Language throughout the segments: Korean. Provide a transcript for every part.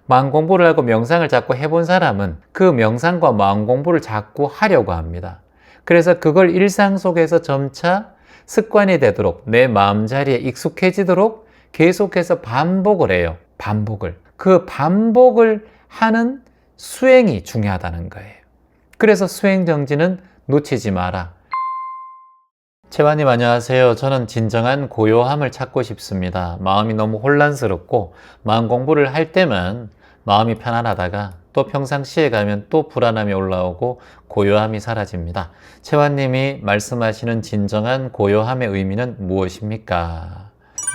마음 공부를 하고 명상을 자꾸 해본 사람은 그 명상과 마음 공부를 자꾸 하려고 합니다. 그래서 그걸 일상 속에서 점차 습관이 되도록 내 마음자리에 익숙해지도록 계속해서 반복을 해요. 반복을. 그 반복을 하는 수행이 중요하다는 거예요. 그래서 수행정지는 놓치지 마라. 채화님 안녕하세요. 저는 진정한 고요함을 찾고 싶습니다. 마음이 너무 혼란스럽고 마음 공부를 할 때만 마음이 편안하다가 또 평상시에 가면 또 불안함이 올라오고 고요함이 사라집니다. 채화님이 말씀하시는 진정한 고요함의 의미는 무엇입니까?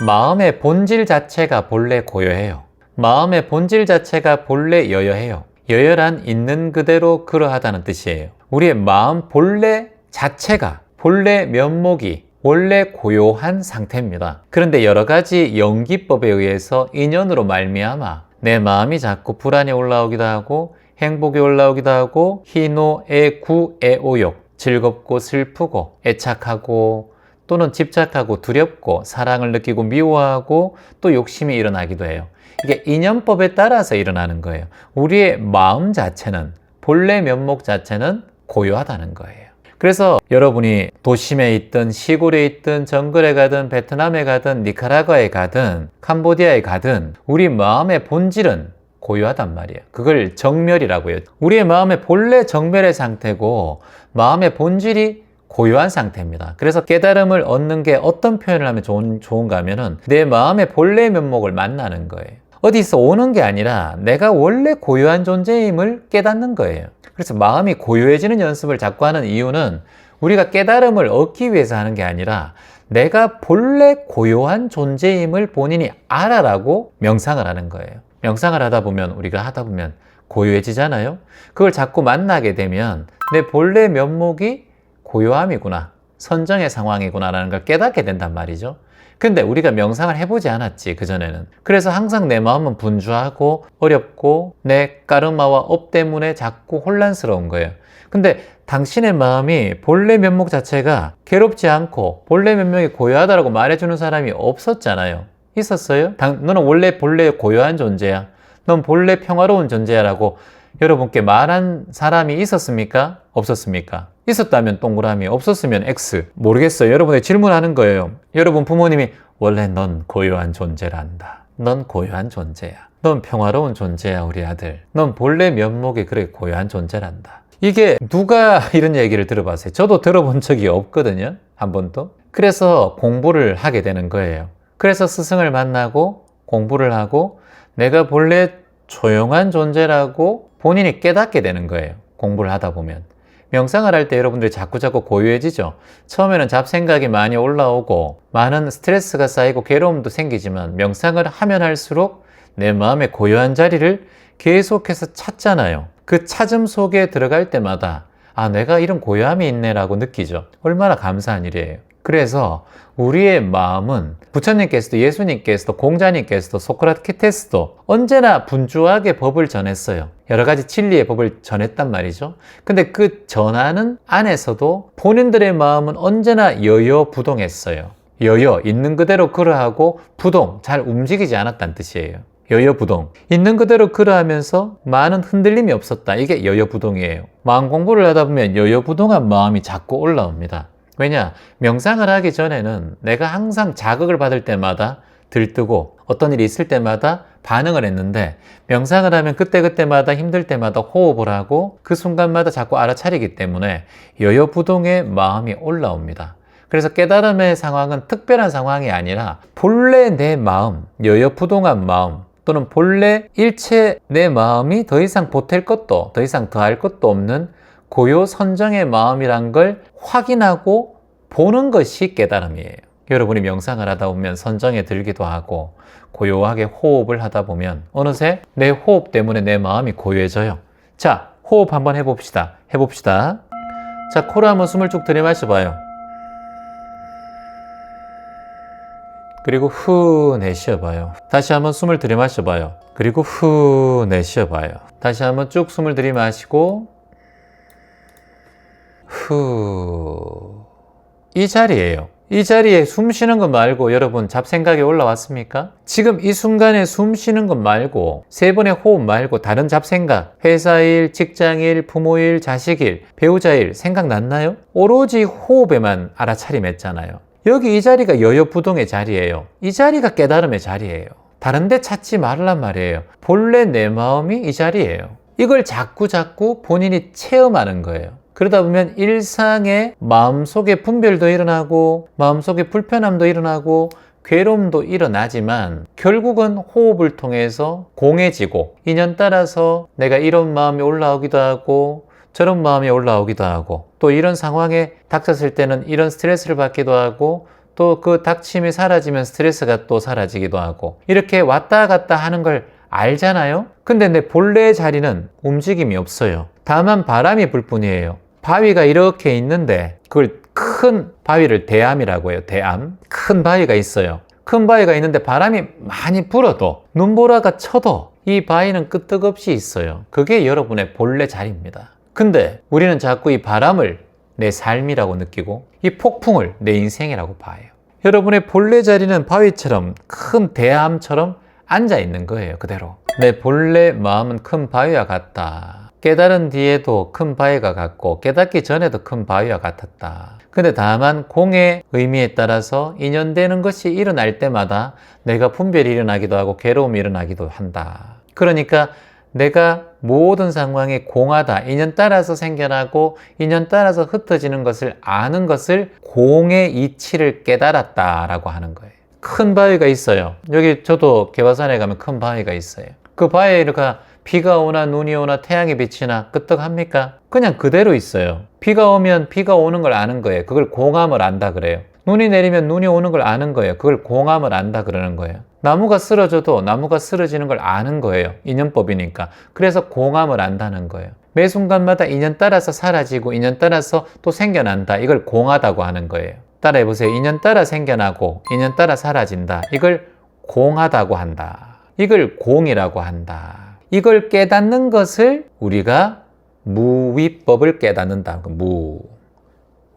마음의 본질 자체가 본래 고요해요. 마음의 본질 자체가 본래 여여해요. 여여란 있는 그대로 그러하다는 뜻이에요. 우리의 마음 본래 자체가, 본래 면목이 원래 고요한 상태입니다. 그런데 여러 가지 연기법에 의해서 인연으로 말미암아 내 마음이 자꾸 불안이 올라오기도 하고 행복이 올라오기도 하고 희노, 애구, 애오욕, 즐겁고 슬프고 애착하고 또는 집착하고 두렵고 사랑을 느끼고 미워하고 또 욕심이 일어나기도 해요. 이게 인연법에 따라서 일어나는 거예요. 우리의 마음 자체는, 본래 면목 자체는 고요하다는 거예요. 그래서 여러분이 도심에 있든 시골에 있든 정글에 가든 베트남에 가든 니카라과에 가든 캄보디아에 가든 우리 마음의 본질은 고요하단 말이에요. 그걸 정멸이라고 해요. 우리의 마음의 본래 정멸의 상태고 마음의 본질이 고요한 상태입니다. 그래서 깨달음을 얻는 게 어떤 표현을 하면 좋은가 하면은 내 마음의 본래 면목을 만나는 거예요. 어디서 오는 게 아니라 내가 원래 고요한 존재임을 깨닫는 거예요. 그래서 마음이 고요해지는 연습을 자꾸 하는 이유는 우리가 깨달음을 얻기 위해서 하는 게 아니라 내가 본래 고요한 존재임을 본인이 알아라고 명상을 하는 거예요. 명상을 하다 보면 우리가 하다 보면 고요해지잖아요. 그걸 자꾸 만나게 되면 내 본래 면목이 고요함이구나, 선정의 상황이구나 라는 걸 깨닫게 된단 말이죠. 근데 우리가 명상을 해보지 않았지, 그전에는. 그래서 항상 내 마음은 분주하고 어렵고 내 까르마와 업 때문에 자꾸 혼란스러운 거예요. 근데 당신의 마음이 본래 면목 자체가 괴롭지 않고 본래 면목이 고요하다라고 말해주는 사람이 없었잖아요. 있었어요? 너는 원래 본래 고요한 존재야. 넌 본래 평화로운 존재야 라고 여러분께 말한 사람이 있었습니까? 없었습니까? 있었다면 동그라미, 없었으면 X. 모르겠어요. 여러분이 질문하는 거예요. 여러분 부모님이 원래 넌 고요한 존재란다. 넌 고요한 존재야. 넌 평화로운 존재야, 우리 아들. 넌 본래 면목이 그렇게 고요한 존재란다. 이게 누가 이런 얘기를 들어봤어요? 저도 들어본 적이 없거든요. 한 번도. 그래서 공부를 하게 되는 거예요. 그래서 스승을 만나고 공부를 하고 내가 본래 조용한 존재라고 본인이 깨닫게 되는 거예요. 공부를 하다 보면. 명상을 할 때 여러분들이 자꾸자꾸 고요해지죠. 처음에는 잡생각이 많이 올라오고 많은 스트레스가 쌓이고 괴로움도 생기지만 명상을 하면 할수록 내 마음의 고요한 자리를 계속해서 찾잖아요. 그 찾음 속에 들어갈 때마다 아, 내가 이런 고요함이 있네 라고 느끼죠. 얼마나 감사한 일이에요. 그래서 우리의 마음은 부처님께서도 예수님께서도 공자님께서도 소크라테스도 언제나 분주하게 법을 전했어요. 여러 가지 진리의 법을 전했단 말이죠. 근데 그 전하는 안에서도 본인들의 마음은 언제나 여여부동했어요. 여여, 있는 그대로 그러하고 부동, 잘 움직이지 않았다는 뜻이에요. 여여부동. 있는 그대로 그러하면서 많은 흔들림이 없었다. 이게 여여부동이에요. 마음 공부를 하다 보면 여여부동한 마음이 자꾸 올라옵니다. 왜냐? 명상을 하기 전에는 내가 항상 자극을 받을 때마다 들뜨고 어떤 일이 있을 때마다 반응을 했는데 명상을 하면 그때그때마다 힘들 때마다 호흡을 하고 그 순간마다 자꾸 알아차리기 때문에 여여부동의 마음이 올라옵니다. 그래서 깨달음의 상황은 특별한 상황이 아니라 본래 내 마음, 여여부동한 마음 또는 본래 일체 내 마음이 더 이상 보탤 것도 더 이상 더할 것도 없는 고요 선정의 마음이란 걸 확인하고 보는 것이 깨달음이에요. 여러분이 명상을 하다 보면 선정에 들기도 하고 고요하게 호흡을 하다 보면 어느새 내 호흡 때문에 내 마음이 고요해져요. 자, 호흡 한번 해봅시다. 자, 코로 한번 숨을 쭉 들이마셔봐요. 그리고 후 내쉬어봐요. 다시 한번 숨을 들이마셔봐요. 그리고 후 내쉬어봐요. 다시 한번 쭉 숨을 들이마시고 후. 이 자리예요. 이 자리에 숨 쉬는 것 말고 여러분 잡생각이 올라왔습니까? 지금 이 순간에 숨 쉬는 것 말고 세 번의 호흡 말고 다른 잡생각, 회사일, 직장일, 부모일, 자식일, 배우자일 생각났나요? 오로지 호흡에만 알아차림했잖아요. 여기 이 자리가 여여부동의 자리예요. 이 자리가 깨달음의 자리예요. 다른 데 찾지 말란 말이에요. 본래 내 마음이 이 자리예요. 이걸 자꾸 본인이 체험하는 거예요. 그러다 보면 일상에 마음속에 분별도 일어나고 마음속에 불편함도 일어나고 괴로움도 일어나지만 결국은 호흡을 통해서 공해지고 인연 따라서 내가 이런 마음이 올라오기도 하고 저런 마음이 올라오기도 하고 또 이런 상황에 닥쳤을 때는 이런 스트레스를 받기도 하고 또 그 닥침이 사라지면 스트레스가 또 사라지기도 하고 이렇게 왔다 갔다 하는 걸 알잖아요? 근데 내 본래의 자리는 움직임이 없어요. 다만 바람이 불 뿐이에요. 바위가 이렇게 있는데 그걸 큰 바위를 대암이라고 해요. 대암. 큰 바위가 있어요. 큰 바위가 있는데 바람이 많이 불어도 눈보라가 쳐도 이 바위는 끄떡없이 있어요. 그게 여러분의 본래 자리입니다. 근데 우리는 자꾸 이 바람을 내 삶이라고 느끼고 이 폭풍을 내 인생이라고 봐요. 여러분의 본래 자리는 바위처럼 큰 대암처럼 앉아 있는 거예요. 그대로. 내 본래 마음은 큰 바위와 같다. 깨달은 뒤에도 큰 바위가 같고 깨닫기 전에도 큰 바위와 같았다. 근데 다만 공의 의미에 따라서 인연되는 것이 일어날 때마다 내가 분별이 일어나기도 하고 괴로움이 일어나기도 한다. 그러니까 내가 모든 상황이 공하다. 인연 따라서 생겨나고 인연 따라서 흩어지는 것을 아는 것을 공의 이치를 깨달았다라고 하는 거예요. 큰 바위가 있어요. 여기 저도 개화산에 가면 큰 바위가 있어요. 그 바위가 비가 오나 눈이 오나 태양이 비치나 끄떡합니까? 그냥 그대로 있어요. 비가 오면 비가 오는 걸 아는 거예요. 그걸 공함을 안다 그래요. 눈이 내리면 눈이 오는 걸 아는 거예요. 그걸 공함을 안다 그러는 거예요. 나무가 쓰러져도 나무가 쓰러지는 걸 아는 거예요. 인연법이니까. 그래서 공함을 안다는 거예요. 매 순간마다 인연 따라서 사라지고 인연 따라서 또 생겨난다. 이걸 공하다고 하는 거예요. 따라해보세요. 인연 따라 생겨나고 인연 따라 사라진다. 이걸 공하다고 한다. 이걸 공이라고 한다. 이걸 깨닫는 것을 우리가 무위법을 깨닫는다는 거예요.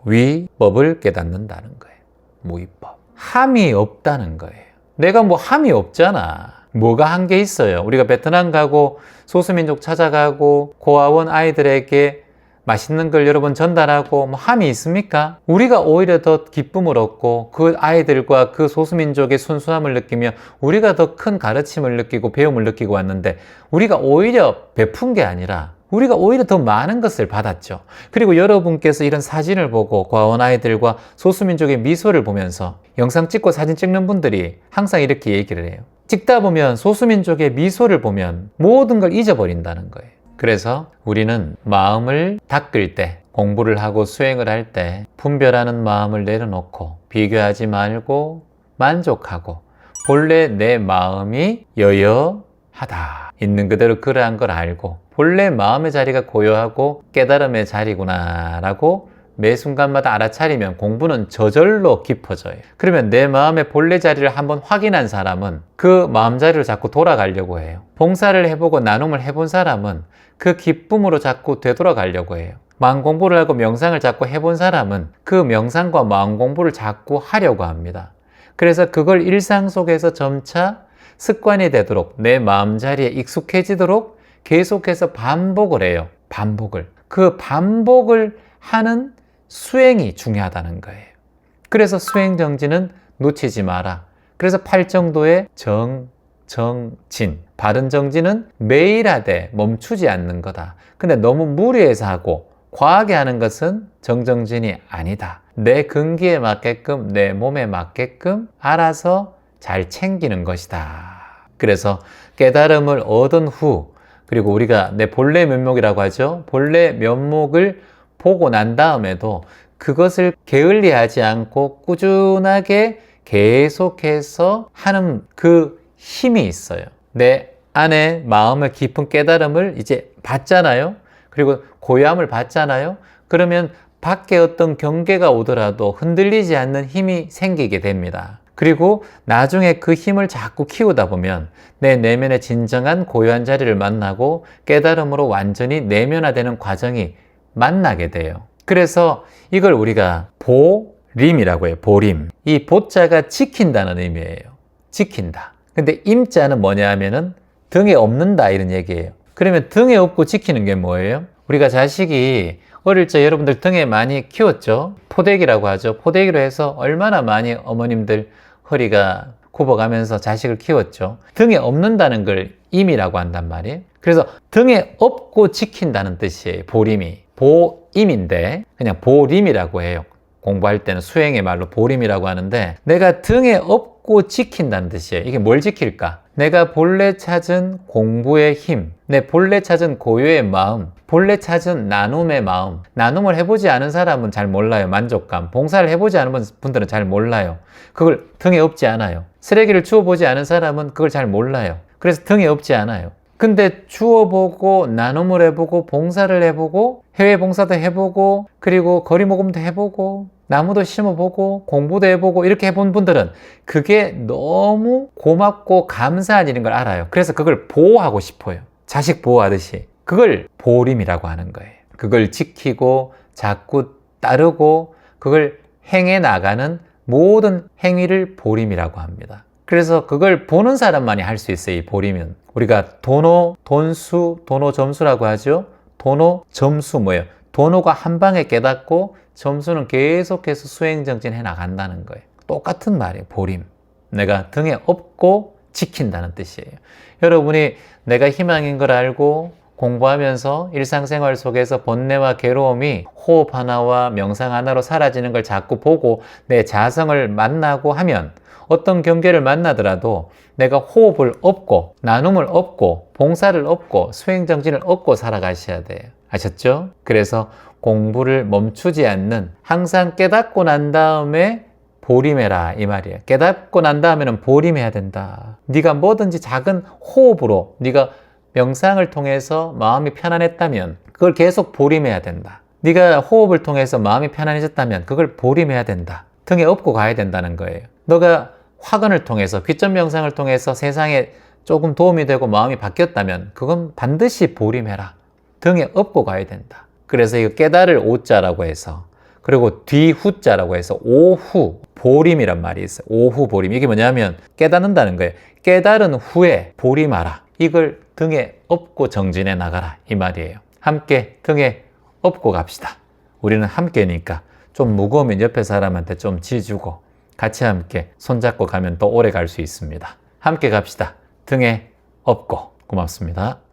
무위법을 깨닫는다는 거예요. 무위법. 함이 없다는 거예요. 내가 뭐 함이 없잖아. 뭐가 한 게 있어요. 우리가 베트남 가고 소수민족 찾아가고 고아원 아이들에게 맛있는 걸 여러 번 전달하고 뭐 함이 있습니까? 우리가 오히려 더 기쁨을 얻고 그 아이들과 그 소수민족의 순수함을 느끼며 우리가 더 큰 가르침을 느끼고 배움을 느끼고 왔는데 우리가 오히려 베푼 게 아니라 우리가 오히려 더 많은 것을 받았죠. 그리고 여러분께서 이런 사진을 보고 고아원 아이들과 소수민족의 미소를 보면서 영상 찍고 사진 찍는 분들이 항상 이렇게 얘기를 해요. 찍다 보면 소수민족의 미소를 보면 모든 걸 잊어버린다는 거예요. 그래서 우리는 마음을 닦을 때, 공부를 하고 수행을 할 때 분별하는 마음을 내려놓고 비교하지 말고 만족하고 본래 내 마음이 여여하다. 있는 그대로 그러한 걸 알고 본래 마음의 자리가 고요하고 깨달음의 자리구나 라고 매 순간마다 알아차리면 공부는 저절로 깊어져요. 그러면 내 마음의 본래 자리를 한번 확인한 사람은 그 마음 자리로 자꾸 돌아가려고 해요. 봉사를 해보고 나눔을 해본 사람은 그 기쁨으로 자꾸 되돌아가려고 해요. 마음 공부를 하고 명상을 자꾸 해본 사람은 그 명상과 마음 공부를 자꾸 하려고 합니다. 그래서 그걸 일상 속에서 점차 습관이 되도록 내 마음 자리에 익숙해지도록 계속해서 반복을 해요. 반복을. 그 반복을 하는 수행이 중요하다는 거예요. 그래서 수행 정진은 놓치지 마라. 그래서 팔정도의 정진. 바른 정진은 매일 하되 멈추지 않는 거다. 근데 너무 무리해서 하고 과하게 하는 것은 정정진이 아니다. 내 근기에 맞게끔 내 몸에 맞게끔 알아서 잘 챙기는 것이다. 그래서 깨달음을 얻은 후 그리고 우리가 내 본래 면목이라고 하죠. 본래 면목을 보고 난 다음에도 그것을 게을리하지 않고 꾸준하게 계속해서 하는 그 힘이 있어요. 내 안에 마음의 깊은 깨달음을 이제 받잖아요. 그리고 고요함을 받잖아요. 그러면 밖에 어떤 경계가 오더라도 흔들리지 않는 힘이 생기게 됩니다. 그리고 나중에 그 힘을 자꾸 키우다 보면 내 내면의 진정한 고요한 자리를 만나고 깨달음으로 완전히 내면화되는 과정이 만나게 돼요. 그래서 이걸 우리가 보림이라고 해요. 보림. 이 보자가 지킨다는 의미예요. 지킨다. 근데 임자는 뭐냐 하면은 등에 업는다 이런 얘기예요. 그러면 등에 업고 지키는 게 뭐예요? 우리가 자식이 어릴 적 여러분들 등에 많이 키웠죠? 포대기라고 하죠. 포대기로 해서 얼마나 많이 어머님들 허리가 굽어가면서 자식을 키웠죠. 등에 업는다는 걸 임이라고 한단 말이에요. 그래서 등에 업고 지킨다는 뜻이에요. 보림이. 보임인데 그냥 보림이라고 해요. 공부할 때는 수행의 말로 보림이라고 하는데 내가 등에 업고 지킨다는 뜻이에요. 이게 뭘 지킬까? 내가 본래 찾은 공부의 힘, 내 본래 찾은 고요의 마음, 본래 찾은 나눔의 마음. 나눔을 해보지 않은 사람은 잘 몰라요. 만족감. 봉사를 해보지 않은 분들은 잘 몰라요. 그걸 등에 업지 않아요. 쓰레기를 주워보지 않은 사람은 그걸 잘 몰라요. 그래서 등에 업지 않아요. 근데 주워보고 나눔을 해보고 봉사를 해보고 해외 봉사도 해보고 그리고 거리 모금도 해보고 나무도 심어보고 공부도 해보고 이렇게 해본 분들은 그게 너무 고맙고 감사한 일인 걸 알아요. 그래서 그걸 보호하고 싶어요. 자식 보호하듯이. 그걸 보림이라고 하는 거예요. 그걸 지키고 자꾸 따르고 그걸 행해 나가는 모든 행위를 보림이라고 합니다. 그래서 그걸 보는 사람만이 할 수 있어요. 이 보림은. 우리가 도노, 돈수, 도노 점수라고 하죠. 도노, 점수 뭐예요? 도노가 한 방에 깨닫고 점수는 계속해서 수행정진해 나간다는 거예요. 똑같은 말이에요. 보림. 내가 등에 업고 지킨다는 뜻이에요. 여러분이 내가 희망인 걸 알고 공부하면서 일상생활 속에서 번뇌와 괴로움이 호흡 하나와 명상 하나로 사라지는 걸 자꾸 보고 내 자성을 만나고 하면 어떤 경계를 만나더라도 내가 호흡을 업고 나눔을 업고 봉사를 업고 수행정진을 업고 살아가셔야 돼요. 아셨죠? 그래서 공부를 멈추지 않는 항상 깨닫고 난 다음에 보림해라 이 말이에요. 깨닫고 난 다음에는 보림해야 된다. 네가 뭐든지 작은 호흡으로 네가 명상을 통해서 마음이 편안했다면 그걸 계속 보림해야 된다. 네가 호흡을 통해서 마음이 편안해졌다면 그걸 보림해야 된다. 등에 업고 가야 된다는 거예요. 너가 화근을 통해서 귀점 명상을 통해서 세상에 조금 도움이 되고 마음이 바뀌었다면 그건 반드시 보림해라. 등에 업고 가야 된다. 그래서 이거 깨달을 오자라고 해서 그리고 뒤후자라고 해서 오후 보림이란 말이 있어요. 오후 보림. 이게 뭐냐면 깨닫는다는 거예요. 깨달은 후에 보림하라. 이걸 등에 업고 정진해 나가라 이 말이에요. 함께 등에 업고 갑시다. 우리는 함께니까 좀 무거우면 옆에 사람한테 좀 지주고 같이 함께 손잡고 가면 더 오래 갈 수 있습니다. 함께 갑시다. 등에 업고. 고맙습니다.